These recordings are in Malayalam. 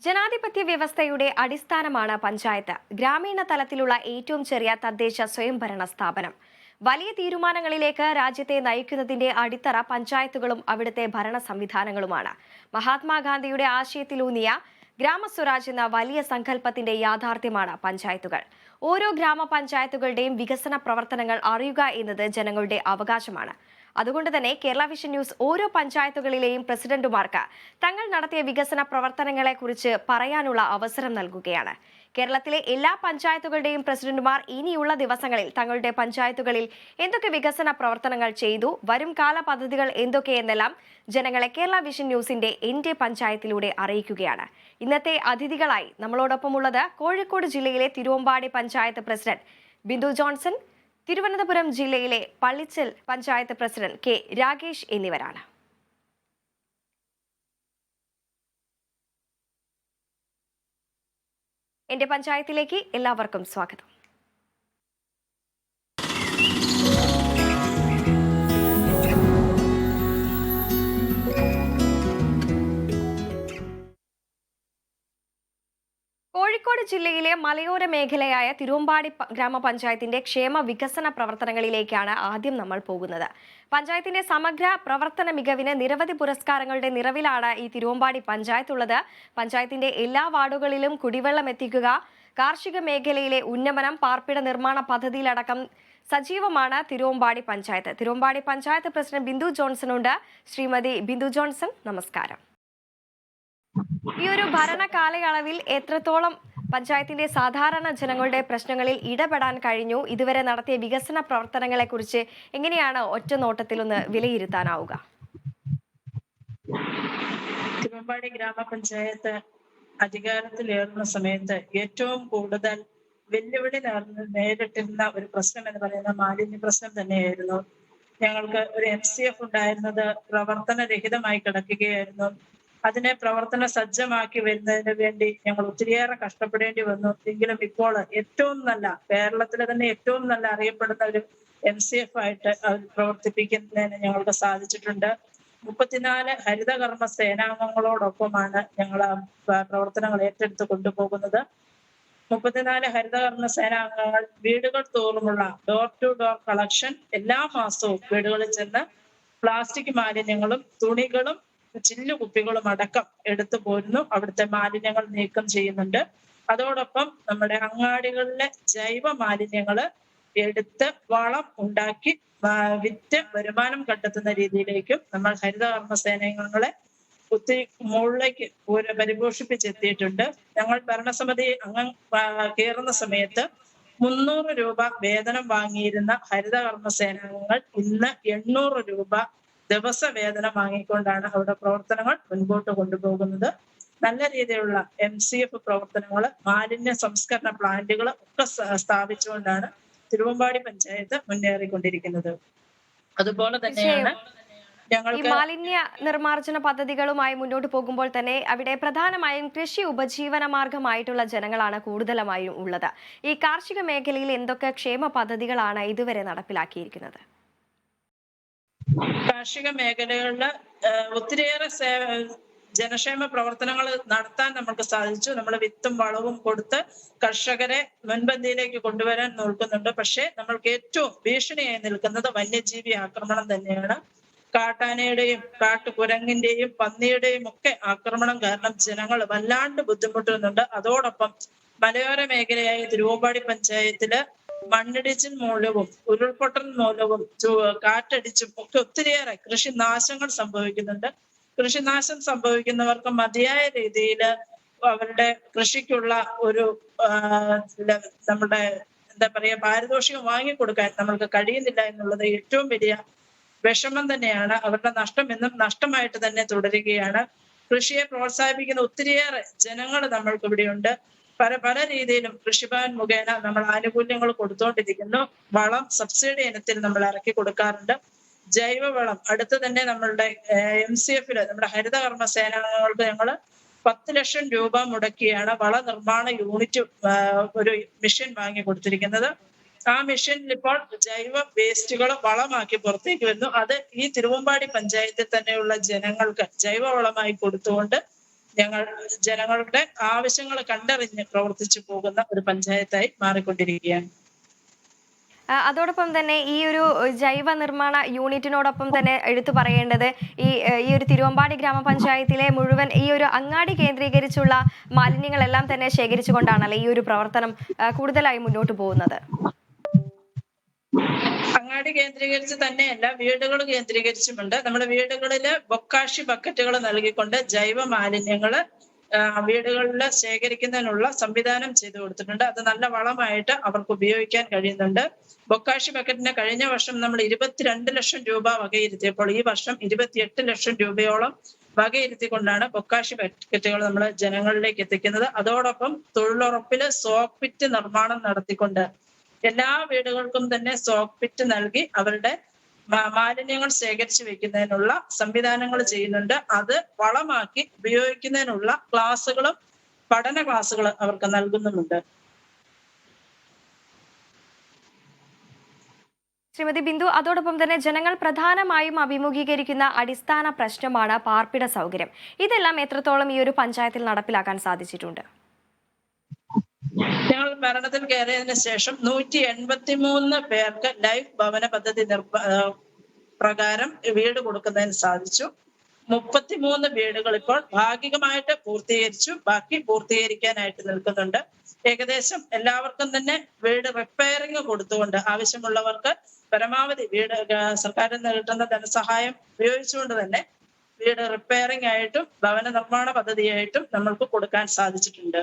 ജനാധിപത്യ വ്യവസ്ഥയുടെ അടിസ്ഥാനമാണ് പഞ്ചായത്ത്. ഗ്രാമീണ തലത്തിലുള്ള ഏറ്റവും ചെറിയ തദ്ദേശ സ്വയംഭരണ സ്ഥാപനം. വലിയ തീരുമാനങ്ങളിലേക്ക് രാജ്യത്തെ നയിക്കുന്നതിന്റെ അടിത്തറ പഞ്ചായത്തുകളും അവിടുത്തെ ഭരണ സംവിധാനങ്ങളുമാണ്. മഹാത്മാഗാന്ധിയുടെ ആശയത്തിലൂന്നിയ ഗ്രാമസ്വരാജ് എന്ന വലിയ സങ്കല്പത്തിന്റെ യാഥാർത്ഥ്യമാണ് പഞ്ചായത്തുകൾ. ഓരോ ഗ്രാമപഞ്ചായത്തുകളുടെയും വികസന പ്രവർത്തനങ്ങൾ അറിയുക എന്നത് ജനങ്ങളുടെ അവകാശമാണ്. അതുകൊണ്ട് തന്നെ കേരള വിഷൻ ന്യൂസ് ഓരോ പഞ്ചായത്തുകളിലെയും പ്രസിഡന്റുമാർക്ക് തങ്ങൾ നടത്തിയ വികസന പ്രവർത്തനങ്ങളെക്കുറിച്ച് പറയാനുള്ള അവസരം നൽകുകയാണ്. കേരളത്തിലെ എല്ലാ പഞ്ചായത്തുകളുടെയും പ്രസിഡന്റുമാർ ഇനിയുള്ള ദിവസങ്ങളിൽ തങ്ങളുടെ പഞ്ചായത്തുകളിൽ എന്തൊക്കെ വികസന പ്രവർത്തനങ്ങൾ ചെയ്തു, വരും കാല പദ്ധതികൾ എന്തൊക്കെയെന്നെല്ലാം ജനങ്ങളെ കേരള വിഷൻ ന്യൂസിന്റെ എന്റെ പഞ്ചായത്തിലൂടെ അറിയിക്കുകയാണ്. ഇന്നത്തെ അതിഥികളായി നമ്മളോടൊപ്പമുള്ളത് കോഴിക്കോട് ജില്ലയിലെ തിരുവമ്പാടി പഞ്ചായത്ത് പ്രസിഡന്റ് ബിന്ദു ജോൺസൺ, തിരുവനന്തപുരം ജില്ലയിലെ പള്ളിച്ചൽ പഞ്ചായത്ത് പ്രസിഡന്റ് കെ രാഗേഷ് എന്നിവരാണ്. എന്റെ പഞ്ചായത്തിലേക്ക് എല്ലാവർക്കും സ്വാഗതം. കോഴിക്കോട് ജില്ലയിലെ മലയോര മേഖലയായ തിരുവമ്പാടി ഗ്രാമപഞ്ചായത്തിന്റെ ക്ഷേമ വികസന പ്രവർത്തനങ്ങളിലേക്കാണ് ആദ്യം നമ്മൾ പോകുന്നത്. പഞ്ചായത്തിന്റെ സമഗ്ര പ്രവർത്തന മികവിന് നിരവധി പുരസ്കാരങ്ങളുടെ നിറവിലാണ് ഈ തിരുവമ്പാടി പഞ്ചായത്തുള്ളത്. പഞ്ചായത്തിന്റെ എല്ലാ വാർഡുകളിലും കുടിവെള്ളം എത്തിക്കുക, കാർഷിക മേഖലയിലെ ഉന്നമനം, പാർപ്പിട നിർമ്മാണ പദ്ധതിയിലടക്കം സജീവമാണ് തിരുവമ്പാടി പഞ്ചായത്ത്. തിരുവമ്പാടി പഞ്ചായത്ത് പ്രസിഡന്റ് ബിന്ദു ജോൺസൺ ഉണ്ട്. ശ്രീമതി ബിന്ദു ജോൺസൺ, നമസ്കാരം. ഈ ഒരു ഭരണ കാലയളവിൽ എത്രത്തോളം പഞ്ചായത്തിന്റെ സാധാരണ ജനങ്ങളുടെ പ്രശ്നങ്ങളിൽ ഇടപെടാൻ കഴിഞ്ഞു? ഇതുവരെ നടത്തിയ വികസന പ്രവർത്തനങ്ങളെ കുറിച്ച് എങ്ങനെയാണ് ഒറ്റ നോട്ടത്തിലൊന്ന് വിലയിരുത്താനാവുക? തിരുവമ്പാടി ഗ്രാമപഞ്ചായത്ത് അധികാരത്തിലേറുന്ന സമയത്ത് ഏറ്റവും കൂടുതൽ വെല്ലുവിളി നേരിട്ടിരുന്ന ഒരു പ്രശ്നം എന്ന് പറയുന്ന മാലിന്യ പ്രശ്നം തന്നെയായിരുന്നു. ഞങ്ങൾക്ക് ഒരു MCF ഉണ്ടായിരുന്നത് പ്രവർത്തനരഹിതമായി കിടക്കുകയായിരുന്നു. അതിനെ പ്രവർത്തന സജ്ജമാക്കി വരുന്നതിന് വേണ്ടി ഞങ്ങൾ ഒത്തിരിയേറെ കഷ്ടപ്പെടേണ്ടി വന്നു. എങ്കിലും ഇപ്പോൾ ഏറ്റവും നല്ല, കേരളത്തിലെ തന്നെ ഏറ്റവും നല്ല അറിയപ്പെടുന്ന ഒരു MCF ആയിട്ട് പ്രവർത്തിപ്പിക്കുന്നതിന് ഞങ്ങൾക്ക് സാധിച്ചിട്ടുണ്ട്. 34 ഹരിതകർമ്മ സേനാംഗങ്ങളോടൊപ്പമാണ് ഞങ്ങൾ പ്രവർത്തനങ്ങൾ ഏറ്റെടുത്ത് കൊണ്ടുപോകുന്നത്. 34 ഹരിതകർമ്മ സേനാംഗങ്ങൾ വീടുകൾ തോറുമുള്ള ഡോർ ടു ഡോർ കളക്ഷൻ എല്ലാ മാസവും വീടുകളിൽ ചെന്ന് പ്ലാസ്റ്റിക് മാലിന്യങ്ങളും തുണികളും ചില്ലുകുപ്പികളും അടക്കം എടുത്തു പോരുന്നു. അവിടുത്തെ മാലിന്യങ്ങൾ നീക്കം ചെയ്യുന്നുണ്ട്. അതോടൊപ്പം നമ്മുടെ അങ്ങാടികളിലെ ജൈവ മാലിന്യങ്ങള് എടുത്ത് വളം ഉണ്ടാക്കി വിറ്റ് വരുമാനം കണ്ടെത്തുന്ന രീതിയിലേക്കും നമ്മൾ ഹരിതകർമ്മ സേനാംഗങ്ങളെ ഒത്തിരി മുകളിലേക്ക് പരിപോഷിപ്പിച്ചെത്തിയിട്ടുണ്ട്. ഞങ്ങൾ ഭരണസമിതി അംഗം കയറുന്ന സമയത്ത് 300 രൂപ വേതനം വാങ്ങിയിരുന്ന ഹരിതകർമ്മ സേനാംഗങ്ങൾ ഇന്ന് 800 രൂപ ദിവസ വേതനം വാങ്ങിക്കൊണ്ടാണ് അവിടെ പ്രവർത്തനങ്ങൾ മുൻപോട്ട് കൊണ്ടുപോകുന്നത്. നല്ല രീതിയിലുള്ള MCF പ്രവർത്തനങ്ങൾ, മാലിന്യ സംസ്കരണ പ്ലാന്റുകൾ ഒക്കെ സ്ഥാപിച്ചുകൊണ്ടാണ് തിരുവമ്പാടി പഞ്ചായത്ത് മുന്നേറിക്കൊണ്ടിരിക്കുന്നത്. അതുപോലെ തന്നെയാണ് ഈ മാലിന്യ നിർമ്മാർജ്ജന പദ്ധതികളുമായി മുന്നോട്ട് പോകുമ്പോൾ തന്നെ അവിടെ പ്രധാനമായും കൃഷി ഉപജീവന മാർഗമായിട്ടുള്ള ജനങ്ങളാണ് കൂടുതലായും ഉള്ളത്. ഈ കാർഷിക മേഖലയിൽ എന്തൊക്കെ ക്ഷേമ പദ്ധതികളാണ് ഇതുവരെ നടപ്പിലാക്കിയിരിക്കുന്നത്? കാർഷിക മേഖലകളില് ഒത്തിരിയേറെ ജനക്ഷേമ പ്രവർത്തനങ്ങൾ നടത്താൻ നമുക്ക് സാധിച്ചു. നമ്മൾ വിത്തും വളവും കൊടുത്ത് കർഷകരെ മുൻപന്തിയിലേക്ക് കൊണ്ടുവരാൻ നോക്കുന്നുണ്ട്. പക്ഷേ നമ്മൾക്ക് ഏറ്റവും ഭീഷണിയായി നിൽക്കുന്നത് വന്യജീവി ആക്രമണം തന്നെയാണ്. കാട്ടാനയുടെയും കാട്ടുകുരങ്ങിന്റെയും പന്നിയുടെയും ഒക്കെ ആക്രമണം കാരണം ജനങ്ങൾ വല്ലാണ്ട് ബുദ്ധിമുട്ടുന്നുണ്ട്. അതോടൊപ്പം മലയോര മേഖലയായ തിരുവമ്പാടി പഞ്ചായത്തില് മണ്ണിടിച്ചിൽ മൂലവും ഉരുൾപൊട്ടൽ മൂലവും കാറ്റടിച്ചും ഒക്കെ ഒത്തിരിയേറെ കൃഷിനാശങ്ങൾ സംഭവിക്കുന്നുണ്ട്. കൃഷിനാശം സംഭവിക്കുന്നവർക്ക് മതിയായ രീതിയിൽ അവരുടെ കൃഷിക്കുള്ള ഒരു നമ്മുടെ എന്താ പറയാ പാരിതോഷികം വാങ്ങിക്കൊടുക്കാൻ നമ്മൾക്ക് കഴിയുന്നില്ല എന്നുള്ളത് ഏറ്റവും വലിയ വിഷമം തന്നെയാണ്. അവരുടെ നഷ്ടം എന്നും നഷ്ടമായിട്ട് തന്നെ തുടരുകയാണ്. കൃഷിയെ പ്രോത്സാഹിപ്പിക്കുന്ന ഒത്തിരിയേറെ ജനങ്ങൾ നമ്മൾക്ക് ഇവിടെയുണ്ട്. പല രീതിയിലും കൃഷിഭവൻ മുഖേന നമ്മൾ ആനുകൂല്യങ്ങൾ കൊടുത്തുകൊണ്ടിരിക്കുന്നു. വളം സബ്സിഡി ഇനത്തിൽ നമ്മൾ ഇറക്കി കൊടുക്കാറുണ്ട്. ജൈവവളം അടുത്ത് തന്നെ നമ്മളുടെ MCF-ല് നമ്മുടെ ഹരിതകർമ്മ സേനാംഗങ്ങൾക്ക് ഞങ്ങൾ 10 ലക്ഷം രൂപ മുടക്കിയാണ് വള നിർമ്മാണ യൂണിറ്റ് ഒരു മെഷീൻ വാങ്ങി കൊടുത്തിരിക്കുന്നത്. ആ മെഷീനിൽ ഇപ്പോൾ ജൈവ വേസ്റ്റുകൾ വളമാക്കി പുറത്തേക്ക് വരുന്നു. അത് ഈ തിരുവമ്പാടി പഞ്ചായത്തിൽ തന്നെയുള്ള ജനങ്ങൾക്ക് ജൈവവളമായി കൊടുത്തുകൊണ്ട് ഞങ്ങൾ ജനങ്ങളുടെ ആവശ്യങ്ങൾ കണ്ടറിഞ്ഞ് പ്രവർത്തിച്ചു പോകുന്ന ഒരു പഞ്ചായത്തായി മാറിക്കൊണ്ടിരിക്കുകയാണ്. അതോടൊപ്പം തന്നെ ഈ ഒരു ജൈവ നിർമ്മാണ യൂണിറ്റിനോടൊപ്പം തന്നെ എടുത്തു പറയേണ്ടത് ഈ ഒരു തിരുവമ്പാടി ഗ്രാമപഞ്ചായത്തിലെ മുഴുവൻ ഈ ഒരു അങ്ങാടി കേന്ദ്രീകരിച്ചുള്ള മാലിന്യങ്ങളെല്ലാം തന്നെ ശേഖരിച്ചുകൊണ്ടാണല്ലോ ഈ ഒരു പ്രവർത്തനം കൂടുതലായി മുന്നോട്ട് പോകുന്നത്. അങ്ങാടി കേന്ദ്രീകരിച്ച് തന്നെയല്ല, വീടുകൾ കേന്ദ്രീകരിച്ചുമുണ്ട്. നമ്മുടെ വീടുകളില് ബൊക്കാഷി ബക്കറ്റുകൾ നൽകിക്കൊണ്ട് ജൈവ മാലിന്യങ്ങള് വീടുകളിൽ ശേഖരിക്കുന്നതിനുള്ള സംവിധാനം ചെയ്തു കൊടുത്തിട്ടുണ്ട്. അത് നല്ല വളമായിട്ട് അവർക്ക് ഉപയോഗിക്കാൻ കഴിയുന്നുണ്ട്. ബൊക്കാഷി ബക്കറ്റിന് കഴിഞ്ഞ വർഷം നമ്മൾ 22 ലക്ഷം രൂപ വകയിരുത്തിയപ്പോൾ ഈ വർഷം 28 ലക്ഷം രൂപയോളം വകയിരുത്തിക്കൊണ്ടാണ് ബൊക്കാഷി ബക്കറ്റുകൾ നമ്മൾ ജനങ്ങളിലേക്ക് എത്തിക്കുന്നത്. അതോടൊപ്പം തൊഴിലുറപ്പില് സോക്ക് പിറ്റ് നിർമ്മാണം നടത്തിക്കൊണ്ട് എല്ലാ വീടുകൾക്കും തന്നെ സോക്ക് പിറ്റ് നൽകി അവരുടെ മാലിന്യങ്ങൾ ശേഖരിച്ചു വെക്കുന്നതിനുള്ള സംവിധാനങ്ങൾ ചെയ്യുന്നുണ്ട്. അത് വളമാക്കി ഉപയോഗിക്കുന്നതിനുള്ള ക്ലാസ്സുകളും പഠന ക്ലാസ്സുകളും അവർക്ക് നൽകുന്നുമുണ്ട്. ശ്രീമതി ബിന്ദു, അതോടൊപ്പം തന്നെ ജനങ്ങൾ പ്രധാനമായും അഭിമുഖീകരിക്കുന്ന അടിസ്ഥാന പ്രശ്നമാണ് പാർപ്പിട സൗകര്യം. ഇതെല്ലാം എത്രത്തോളം ഈ ഒരു പഞ്ചായത്തിൽ നടപ്പിലാക്കാൻ സാധിച്ചിട്ടുണ്ട്? ഞങ്ങൾ ഭരണത്തിൽ കയറിയതിനു ശേഷം 183 പേർക്ക് ലൈഫ് ഭവന പദ്ധതി പ്രകാരം വീട് കൊടുക്കുന്നതിന് സാധിച്ചു. 33 വീടുകൾ ഇപ്പോൾ ഭാഗികമായിട്ട് പൂർത്തീകരിച്ചു, ബാക്കി പൂർത്തീകരിക്കാനായിട്ട് നിൽക്കുന്നുണ്ട്. ഏകദേശം എല്ലാവർക്കും തന്നെ വീട് റിപ്പയറിംഗ് കൊടുത്തുകൊണ്ട് ആവശ്യമുള്ളവർക്ക് പരമാവധി വീട് സർക്കാരിൽ നിന്ന് കിട്ടുന്ന ധനസഹായം ഉപയോഗിച്ചുകൊണ്ട് തന്നെ വീട് റിപ്പയറിംഗ് ആയിട്ടും ഭവന നിർമ്മാണ പദ്ധതിയായിട്ടും നമ്മൾക്ക് കൊടുക്കാൻ സാധിച്ചിട്ടുണ്ട്.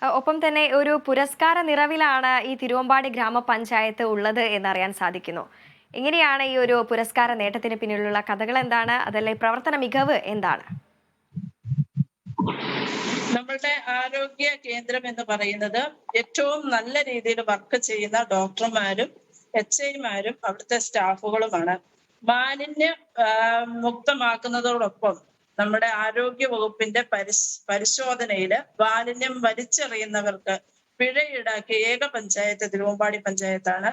ഒപ്പം തന്നെ ഒരു പുരസ്കാര നിറവിലാണ് ഈ തിരുവമ്പാടി ഗ്രാമപഞ്ചായത്ത് ഉള്ളത് എന്നറിയാൻ സാധിക്കുന്നു. എങ്ങനെയാണ് ഈ ഒരു പുരസ്കാര നേട്ടത്തിന് പിന്നിലുള്ള കഥകൾ എന്താണ്? അതല്ലേ പ്രവർത്തന മികവ് എന്താണ്? നമ്മളുടെ ആരോഗ്യ കേന്ദ്രം എന്ന് പറയുന്നത് ഏറ്റവും നല്ല രീതിയിൽ വർക്ക് ചെയ്യുന്ന ഡോക്ടർമാരും HIമാരും അവിടുത്തെ സ്റ്റാഫുകളുമാണ്. മാലിന്യ മുക്തമാക്കുന്നതോടൊപ്പം നമ്മുടെ ആരോഗ്യ വകുപ്പിന്റെ പരിശോധനയില് മാലിന്യം വലിച്ചെറിയുന്നവർക്ക് പിഴ ഈടാക്കിയ ഏക പഞ്ചായത്ത് തിരുവമ്പാടി പഞ്ചായത്താണ്.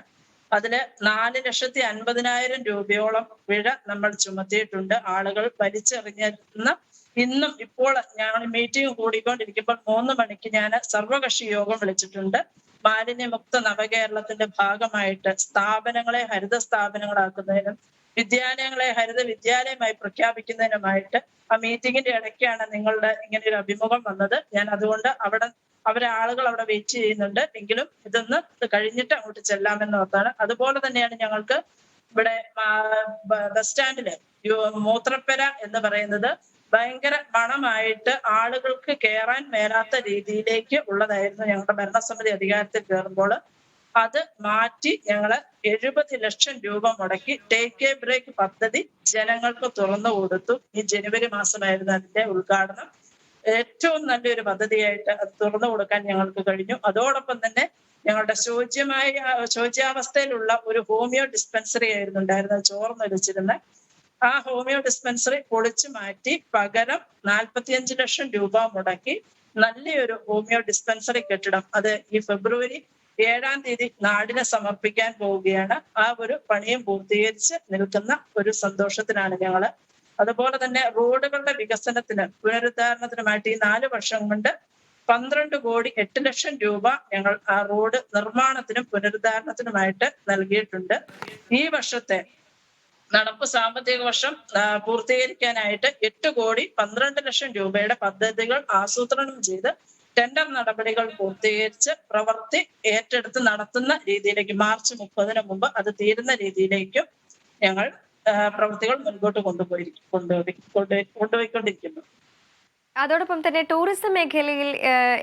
അതില് 4,50,000 രൂപയോളം പിഴ നമ്മൾ ചുമത്തിയിട്ടുണ്ട്. ആളുകൾ വലിച്ചെറിഞ്ഞിരുന്ന ഇന്നും ഇപ്പോൾ ഞാൻ മീറ്റിംഗ് കൂടിക്കൊണ്ടിരിക്കുമ്പോൾ 3 മണിക്ക് ഞാൻ സർവകക്ഷി യോഗം വിളിച്ചിട്ടുണ്ട്. മാലിന്യമുക്ത നവകേരളത്തിന്റെ ഭാഗമായിട്ട് സ്ഥാപനങ്ങളെ ഹരിത സ്ഥാപനങ്ങളാക്കുന്നതിനും വിദ്യാലയങ്ങളെ ഹരിത വിദ്യാലയമായി പ്രഖ്യാപിക്കുന്നതിനുമായിട്ട് ആ മീറ്റിംഗിന്റെ ഇടയ്ക്കാണ് നിങ്ങളുടെ ഇങ്ങനെ ഒരു അഭിമുഖം വന്നത്. ഞാൻ അതുകൊണ്ട് ആളുകൾ അവിടെ വെയിറ്റ് ചെയ്യുന്നുണ്ട്. എങ്കിലും ഇതൊന്ന് കഴിഞ്ഞിട്ട് അങ്ങോട്ട് ചെല്ലാമെന്ന് ഓർത്താണ്. അതുപോലെ തന്നെയാണ് ഞങ്ങൾക്ക് ഇവിടെ ബസ് സ്റ്റാൻഡില് മൂത്രപ്പുര എന്ന് പറയുന്നത് ഭയങ്കര മണമായിട്ട് ആളുകൾക്ക് കയറാൻ മേലാത്ത രീതിയിലേക്ക് ഉള്ളതായിരുന്നു. ഞങ്ങളുടെ ഭരണസമിതി അധികാരത്തിൽ കയറുമ്പോൾ അത് മാറ്റി ഞങ്ങള് 70 ലക്ഷം രൂപ മുടക്കി ടേക്ക് എ ബ്രേക്ക് പദ്ധതി ജനങ്ങൾക്ക് തുറന്നു കൊടുത്തു. ഈ ജനുവരി മാസമായിരുന്നു അതിന്റെ ഉദ്ഘാടനം. ഏറ്റവും നല്ലൊരു പദ്ധതിയായിട്ട് അത് തുറന്നു കൊടുക്കാൻ ഞങ്ങൾക്ക് കഴിഞ്ഞു. അതോടൊപ്പം തന്നെ ഞങ്ങളുടെ ശോച്യാവസ്ഥയിലുള്ള ഒരു ഹോമിയോ ഡിസ്പെൻസറി ആയിരുന്നു ഉണ്ടായിരുന്നത്, ചോർന്നൊലിച്ചിരുന്ന ആ ഹോമിയോ ഡിസ്പെൻസറി പൊളിച്ചു മാറ്റി പകരം 45 ലക്ഷം രൂപ മുടക്കി നല്ലൊരു ഹോമിയോ ഡിസ്പെൻസറി കെട്ടിടം അത് ഈ ഫെബ്രുവരി 7-ാം തീയതി നാടിനെ സമർപ്പിക്കാൻ പോവുകയാണ്. ആ ഒരു പണിയും പൂർത്തീകരിച്ച് നിൽക്കുന്ന ഒരു സന്തോഷത്തിലാണ് ഞങ്ങള്. അതുപോലെ തന്നെ റോഡുകളുടെ വികസനത്തിന് പുനരുദ്ധാരണത്തിനുമായിട്ട് ഈ 4 വർഷം കൊണ്ട് 12,08 ലക്ഷം രൂപ ഞങ്ങൾ ആ റോഡ് നിർമ്മാണത്തിനും പുനരുദ്ധാരണത്തിനുമായിട്ട് നൽകിയിട്ടുണ്ട്. ഈ വർഷത്തെ നടപ്പ് സാമ്പത്തിക വർഷം പൂർത്തീകരിക്കാനായിട്ട് 8,12 ലക്ഷം രൂപയുടെ പദ്ധതികൾ ആസൂത്രണം ചെയ്ത് ടെൻഡർ നടപടികൾ പൂർത്തീകരിച്ച് പ്രവൃത്തി ഏറ്റെടുത്ത് നടത്തുന്ന രീതിയിലേക്ക് മാർച്ച് 30-ന് മുമ്പ് അത് തീരുന്ന രീതിയിലേക്കും ഞങ്ങൾ പ്രവൃത്തികൾ മുൻപോട്ട് കൊണ്ടുപോയിക്കൊണ്ടിരിക്കുന്നു. അതോടൊപ്പം തന്നെ ടൂറിസം മേഖലയിൽ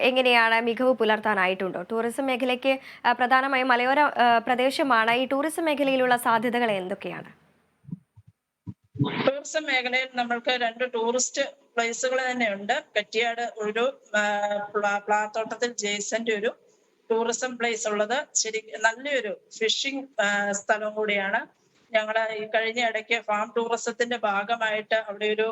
എങ്ങനെയാണ് മികവ് പുലർത്താനായിട്ടുണ്ടോ? ടൂറിസം മേഖലയ്ക്ക് പ്രധാനമായും മലയോര പ്രദേശമാണ്. ഈ ടൂറിസം മേഖലയിലുള്ള സാധ്യതകൾ എന്തൊക്കെയാണ്? ടൂറിസം മേഖലയിൽ നമ്മൾക്ക് 2 ടൂറിസ്റ്റ് പ്ലേസുകൾ തന്നെയുണ്ട്. കറ്റിയാട് ഒരു പ്ലാത്തോട്ടത്തിൽ ജേസന്റെ ഒരു ടൂറിസം പ്ലേസ് ഉള്ളത് നല്ലൊരു ഫിഷിംഗ് സ്ഥലം കൂടിയാണ്. ഞങ്ങള് ഈ കഴിഞ്ഞ ഇടയ്ക്ക് ഫാം ടൂറിസത്തിന്റെ ഭാഗമായിട്ട് അവിടെ ഒരു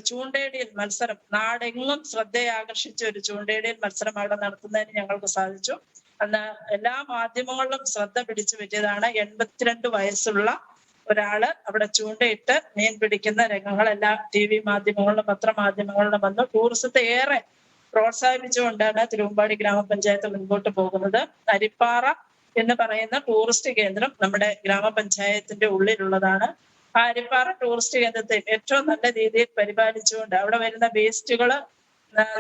ചൂണ്ടേടിയൽ മത്സരം നാടെങ്ങും ശ്രദ്ധയാകർഷിച്ച ഒരു ചൂണ്ടേടിയൽ മത്സരം അവിടെ നടത്തുന്നതിന് ഞങ്ങൾക്ക് സാധിച്ചു. അന്ന് എല്ലാ മാധ്യമങ്ങളിലും ശ്രദ്ധ പിടിച്ചു പറ്റിയതാണ്. 82 വയസ്സുള്ള ഒരാള് അവിടെ ചൂണ്ടയിട്ട് മീൻ പിടിക്കുന്ന രംഗങ്ങളെല്ലാം TV മാധ്യമങ്ങളിലും പത്രമാധ്യമങ്ങളിലും വന്നു. ടൂറിസത്തെ ഏറെ പ്രോത്സാഹിപ്പിച്ചുകൊണ്ടാണ് തിരുവമ്പാടി ഗ്രാമപഞ്ചായത്ത് മുൻപോട്ട് പോകുന്നത്. അരിപ്പാറ എന്ന് പറയുന്ന ടൂറിസ്റ്റ് കേന്ദ്രം നമ്മുടെ ഗ്രാമപഞ്ചായത്തിന്റെ ഉള്ളിലുള്ളതാണ്. ആ അരിപ്പാറ ടൂറിസ്റ്റ് കേന്ദ്രത്തെ ഏറ്റവും നല്ല രീതിയിൽ പരിപാലിച്ചുകൊണ്ട് അവിടെ വരുന്ന വേസ്റ്റുകൾ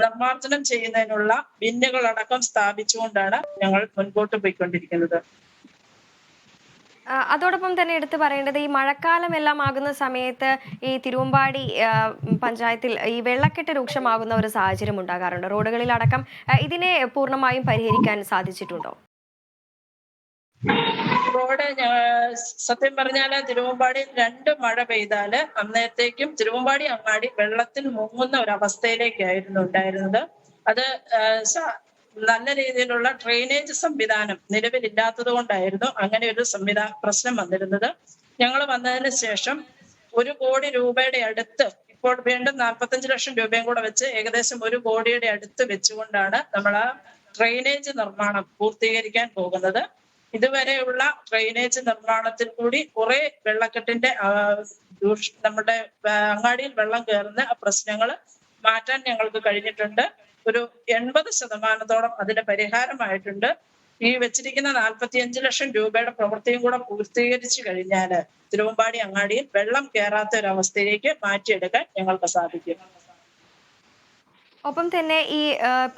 നിർമ്മാർജ്ജനം ചെയ്യുന്നതിനുള്ള ബിന്നുകളടക്കം സ്ഥാപിച്ചുകൊണ്ടാണ് ഞങ്ങൾ മുൻപോട്ട് പോയിക്കൊണ്ടിരിക്കുന്നത്. അതോടൊപ്പം തന്നെ എടുത്തു പറയേണ്ടത്, ഈ മഴക്കാലം എല്ലാം ആകുന്ന സമയത്ത് ഈ തിരുവമ്പാടി പഞ്ചായത്തിൽ ഈ വെള്ളക്കെട്ട് രൂക്ഷമാകുന്ന ഒരു സാഹചര്യം ഉണ്ടാകാറുണ്ട്. റോഡുകളിലടക്കം ഇതിനെ പൂർണ്ണമായും പരിഹരിക്കാൻ സാധിച്ചിട്ടുണ്ടോ? റോഡ് സത്യം പറഞ്ഞാല് തിരുവമ്പാടിയിൽ 2 മഴ പെയ്താല് അന്നേരത്തേക്കും തിരുവമ്പാടി അങ്ങാടി വെള്ളത്തിൽ മുങ്ങുന്ന ഒരു അവസ്ഥയിലേക്കായിരുന്നു ഉണ്ടായിരുന്നത്. അത് നല്ല രീതിയിലുള്ള ഡ്രെയിനേജ് സംവിധാനം നിലവിലില്ലാത്തത് കൊണ്ടായിരുന്നു അങ്ങനെ ഒരു പ്രശ്നം വന്നിരുന്നത്. ഞങ്ങൾ വന്നതിന് ശേഷം 1 കോടി രൂപയുടെ അടുത്ത്, ഇപ്പോൾ വീണ്ടും 45 ലക്ഷം രൂപയും കൂടെ വെച്ച് ഏകദേശം 1 കോടിയുടെ അടുത്ത് വെച്ചുകൊണ്ടാണ് നമ്മൾ ആ ഡ്രെയിനേജ് നിർമ്മാണം പൂർത്തീകരിക്കാൻ പോകുന്നത്. ഇതുവരെയുള്ള ഡ്രെയിനേജ് നിർമ്മാണത്തിൽ കൂടി കുറെ വെള്ളക്കെട്ടിന്റെ നമ്മുടെ അങ്ങാടിയിൽ വെള്ളം കയറുന്ന പ്രശ്നങ്ങൾ മാറ്റാൻ ഞങ്ങൾക്ക് കഴിഞ്ഞിട്ടുണ്ട്. ഒരു 80% അതിന് പരിഹാരമായിട്ടുണ്ട്. ഈ വെച്ചിരിക്കുന്ന 45 ലക്ഷം രൂപയുടെ പ്രവൃത്തിയും കൂടെ പൂർത്തീകരിച്ചു കഴിഞ്ഞാല് തിരുവമ്പാടി അങ്ങാടിയിൽ വെള്ളം കയറാത്ത ഒരു അവസ്ഥയിലേക്ക് മാറ്റിയെടുക്കാൻ ഞങ്ങൾക്ക് സാധിക്കും. ഒപ്പം തന്നെ ഈ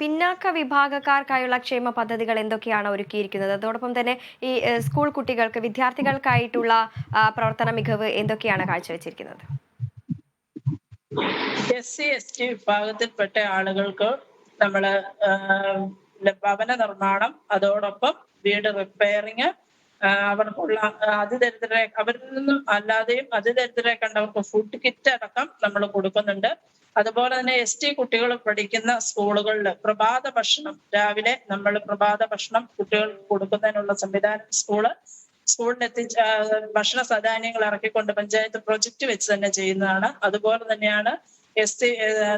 പിന്നാക്ക വിഭാഗക്കാർക്കായുള്ള ക്ഷേമ പദ്ധതികൾ എന്തൊക്കെയാണ് ഒരുക്കിയിരിക്കുന്നത്? അതോടൊപ്പം തന്നെ ഈ സ്കൂൾ കുട്ടികൾക്ക്, വിദ്യാർത്ഥികൾക്കായിട്ടുള്ള പ്രവർത്തന മികവ് എന്തൊക്കെയാണ് കാഴ്ചവെച്ചിരിക്കുന്നത്? SC/ST വിഭാഗത്തിൽപ്പെട്ട ആളുകൾക്ക് നമ്മള് ഭവന നിർമ്മാണം, അതോടൊപ്പം വീട് റിപ്പയറിങ്, അവർക്കുള്ള അതിദരിദ്രരെ, അവരിൽ നിന്നും അല്ലാതെയും അതിദരിദ്രരെ കണ്ടവർക്ക് ഫുഡ് കിറ്റ് അടക്കം നമ്മൾ കൊടുക്കുന്നുണ്ട്. അതുപോലെ തന്നെ ST കുട്ടികൾ പഠിക്കുന്ന സ്കൂളുകളിൽ പ്രഭാത ഭക്ഷണം, രാവിലെ നമ്മൾ പ്രഭാത ഭക്ഷണം കുട്ടികൾക്ക് കൊടുക്കുന്നതിനുള്ള സംവിധാനം സ്കൂളിൽ ഭക്ഷണ സധാന്യങ്ങൾ ഇറക്കിക്കൊണ്ട് പഞ്ചായത്ത് പ്രൊജക്ട് വെച്ച് തന്നെ ചെയ്യുന്നതാണ്. അതുപോലെ തന്നെയാണ്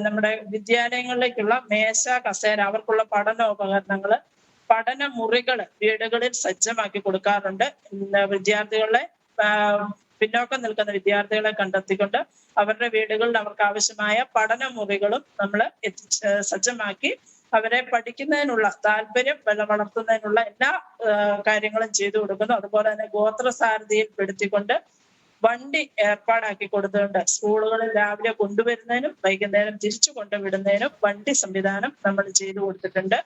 നമ്മുടെ വിദ്യാലയങ്ങളിലേക്കുള്ള മേശ, കസേര, അവർക്കുള്ള പഠനോപകരണങ്ങള്, പഠന മുറികള് വീടുകളിൽ സജ്ജമാക്കി കൊടുക്കാറുണ്ട്. വിദ്യാർത്ഥികളെ പിന്നോക്കം നിൽക്കുന്ന വിദ്യാർത്ഥികളെ കണ്ടെത്തിക്കൊണ്ട് അവരുടെ വീടുകളിൽ അവർക്ക് ആവശ്യമായ പഠന മുറികളും നമ്മൾ സജ്ജമാക്കി അവരെ പഠിക്കുന്നതിനുള്ള താല്പര്യം വളർത്തുന്നതിനുള്ള എല്ലാ കാര്യങ്ങളും ചെയ്തു കൊടുക്കുന്നു. അതുപോലെ തന്നെ ഗോത്രസാരഥിയിൽ പെടുത്തിക്കൊണ്ട് വണ്ടി ഏർപ്പാടാക്കി കൊടുത്തുകൊണ്ട് സ്കൂളുകളിൽ രാവിലെ കൊണ്ടുവരുന്നതിനും വൈകുന്നേരം തിരിച്ചു കൊണ്ടുവിടുന്നതിനും വണ്ടി സംവിധാനം നമ്മൾ ചെയ്തു കൊടുത്തിട്ടുണ്ട്.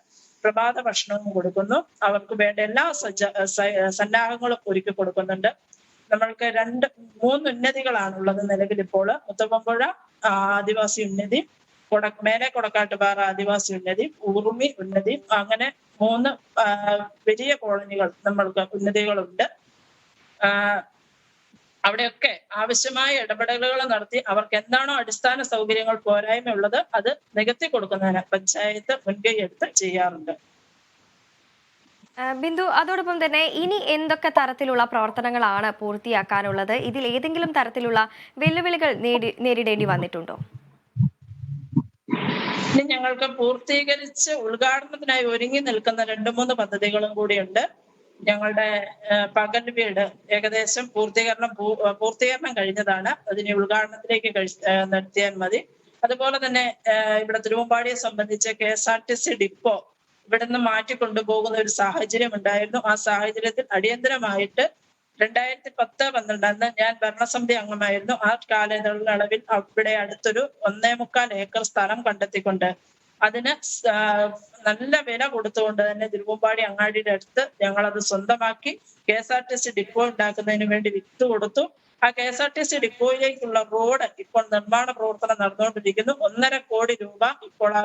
പ്രഭാത ഭക്ഷണവും കൊടുക്കുന്നു. അവർക്ക് വേണ്ട എല്ലാ സന്നാഹങ്ങളും ഒരുക്കി കൊടുക്കുന്നുണ്ട്. നമ്മൾക്ക് 3 ഉന്നതികളാണുള്ളത് നിലവിലിപ്പോൾ. മുത്തപ്പമ്പുഴ ആദിവാസി ഉന്നതി, മേലെ കൊടക്കാട്ടുപാറ ആദിവാസി ഉന്നതി, ഉറുമി ഉന്നതി, അങ്ങനെ 3 വലിയ കോളനികൾ നമ്മൾക്ക് ഉന്നതികളുണ്ട്. അവിടെയൊക്കെ ആവശ്യമായ ഇടപെടലുകൾ നടത്തി അവർക്ക് എന്താണോ അടിസ്ഥാന സൗകര്യങ്ങൾ പോരായ്മയുള്ളത് അത് നികത്തി കൊടുക്കുന്നതിന് പഞ്ചായത്ത് മുൻകൈ എടുത്ത് ചെയ്യാറുണ്ട്. ബിന്ദു, അതോടൊപ്പം തന്നെ ഇനി എന്തൊക്കെ തരത്തിലുള്ള പ്രവർത്തനങ്ങളാണ് പൂർത്തിയാക്കാനുള്ളത്? ഇതിൽ ഏതെങ്കിലും തരത്തിലുള്ള വെല്ലുവിളികൾ നേരിടേണ്ടി വന്നിട്ടുണ്ടോ? ഇനി ഞങ്ങൾക്ക് പൂർത്തീകരിച്ച് ഉദ്ഘാടനത്തിനായി ഒരുങ്ങി നിൽക്കുന്ന 2-3 പദ്ധതികളും കൂടിയുണ്ട്. ഞങ്ങളുടെ പകൽ വീട് ഏകദേശം പൂർത്തീകരണം കഴിഞ്ഞതാണ്. അതിനെ ഉദ്ഘാടനത്തിലേക്ക് നടത്തിയാൽ മതി. അതുപോലെ തന്നെ ഇവിടെ തിരുവമ്പാടിയെ സംബന്ധിച്ച് KSRTC ഡിപ്പോ ഇവിടുന്ന് മാറ്റിക്കൊണ്ടുപോകുന്ന ഒരു സാഹചര്യം ഉണ്ടായിരുന്നു. ആ സാഹചര്യത്തിൽ അടിയന്തരമായിട്ട് 2010-12 അന്ന് ഞാൻ ഭരണസമിതി അംഗമായിരുന്നു. ആ കാലയളവിൽ അവിടെ അടുത്തൊരു 1.25 ഏക്കർ സ്ഥലം കണ്ടെത്തിക്കൊണ്ട് അതിന് നല്ല വില കൊടുത്തുകൊണ്ട് തന്നെ തിരുവമ്പാടി അങ്ങാടിയുടെ അടുത്ത് ഞങ്ങളത് സ്വന്തമാക്കി KSRTC ഡിപ്പോ ഉണ്ടാക്കുന്നതിന് വേണ്ടി വിത്ത് കൊടുത്തു. ആ KSRTC ഡിപ്പോയിലേക്കുള്ള റോഡ് ഇപ്പോൾ നിർമ്മാണ പ്രവർത്തനം നടന്നുകൊണ്ടിരിക്കുന്നു. 1.5 കോടി രൂപ ഇപ്പോൾ ആ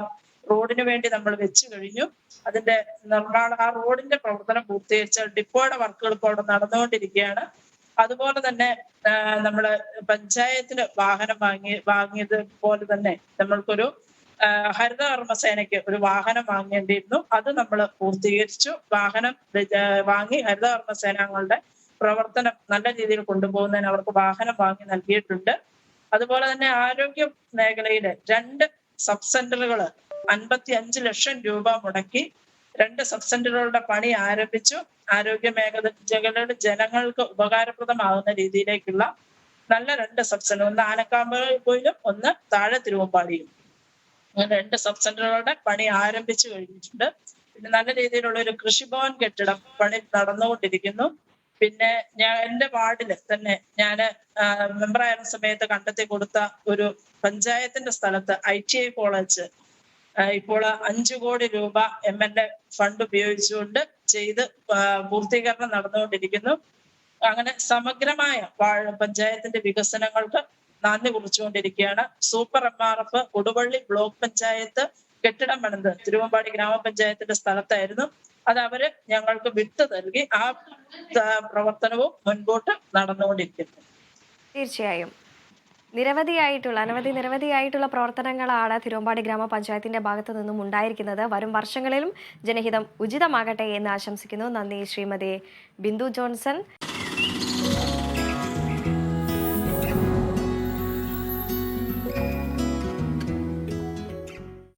റോഡിന് വേണ്ടി നമ്മൾ വെച്ചു കഴിഞ്ഞു. അതിന്റെ നിർമ്മാണം, ആ റോഡിന്റെ പ്രവർത്തനം പൂർത്തീകരിച്ച ഡിപ്പോയുടെ വർക്കുകൾ ഇപ്പോൾ അവിടെ നടന്നുകൊണ്ടിരിക്കുകയാണ്. അതുപോലെ തന്നെ നമ്മള് പഞ്ചായത്തിന് വാഹനം വാങ്ങിയത് പോലെ തന്നെ നമ്മൾക്കൊരു ഹരിതകർമ്മസേനയ്ക്ക് ഒരു വാഹനം വാങ്ങേണ്ടിയിരുന്നു. അത് നമ്മൾ പൂർത്തീകരിച്ചു. വാഹനം വാങ്ങി ഹരിതകർമ്മസേനാംഗങ്ങളുടെ പ്രവർത്തനം നല്ല രീതിയിൽ കൊണ്ടുപോകുന്നതിന് അവർക്ക് വാഹനം വാങ്ങി നൽകിയിട്ടുണ്ട്. അതുപോലെ തന്നെ ആരോഗ്യ മേഖലയില് 2 സബ് സെന്ററുകൾ 55 ലക്ഷം രൂപ മുടക്കി 2 സബ് സെന്ററുകളുടെ പണി ആരംഭിച്ചു. ആരോഗ്യ മേഖലയുടെ ജനങ്ങൾക്ക് ഉപകാരപ്രദമാകുന്ന രീതിയിലേക്കുള്ള നല്ല 2 സബ് സെന്റർ, ഒന്ന് ആനക്കാമ്പയിലും ഒന്ന് താഴെ തിരുവമ്പാടിയും. അങ്ങനെ 2 സബ് സെന്ററുകളുടെ പണി ആരംഭിച്ചു കഴിഞ്ഞിട്ടുണ്ട്. പിന്നെ നല്ല രീതിയിലുള്ള ഒരു കൃഷിഭവൻ കെട്ടിടം പണി നടന്നുകൊണ്ടിരിക്കുന്നു. പിന്നെ എന്റെ വാർഡില് തന്നെ ഞാന് മെമ്പറായിരുന്ന സമയത്ത് കണ്ടെത്തി കൊടുത്ത ഒരു പഞ്ചായത്തിന്റെ സ്ഥലത്ത് ITI കോളേജ് ഇപ്പോൾ 5 കോടി രൂപ MLA ഫണ്ട് ഉപയോഗിച്ചുകൊണ്ട് ചെയ്ത് പൂർത്തീകരണം നടന്നുകൊണ്ടിരിക്കുന്നു. അങ്ങനെ സമഗ്രമായ പഞ്ചായത്തിന്റെ വികസനങ്ങൾക്ക് നാന്ദി കുറിച്ചുകൊണ്ടിരിക്കുകയാണ്. Super MRF Koduvally block panchayat കെട്ടിടം പണിത് തിരുവമ്പാടി ഗ്രാമപഞ്ചായത്തിന്റെ സ്ഥലത്തായിരുന്നു. അത് അവര് ഞങ്ങൾക്ക് വിട്ടു നൽകി. ആ പ്രവർത്തനവും മുൻപോട്ട് നടന്നുകൊണ്ടിരിക്കുന്നു. തീർച്ചയായും നിരവധിയായിട്ടുള്ള പ്രവർത്തനങ്ങളാണ് തിരുവമ്പാടി ഗ്രാമപഞ്ചായത്തിന്റെ ഭാഗത്തു നിന്നും ഉണ്ടായിരിക്കുന്നത്. വരും വർഷങ്ങളിലും ജനഹിതം ഉചിതമാകട്ടെ എന്ന് ആശംസിക്കുന്നു. നന്ദി ശ്രീമതി ബിന്ദു ജോൺസൺ.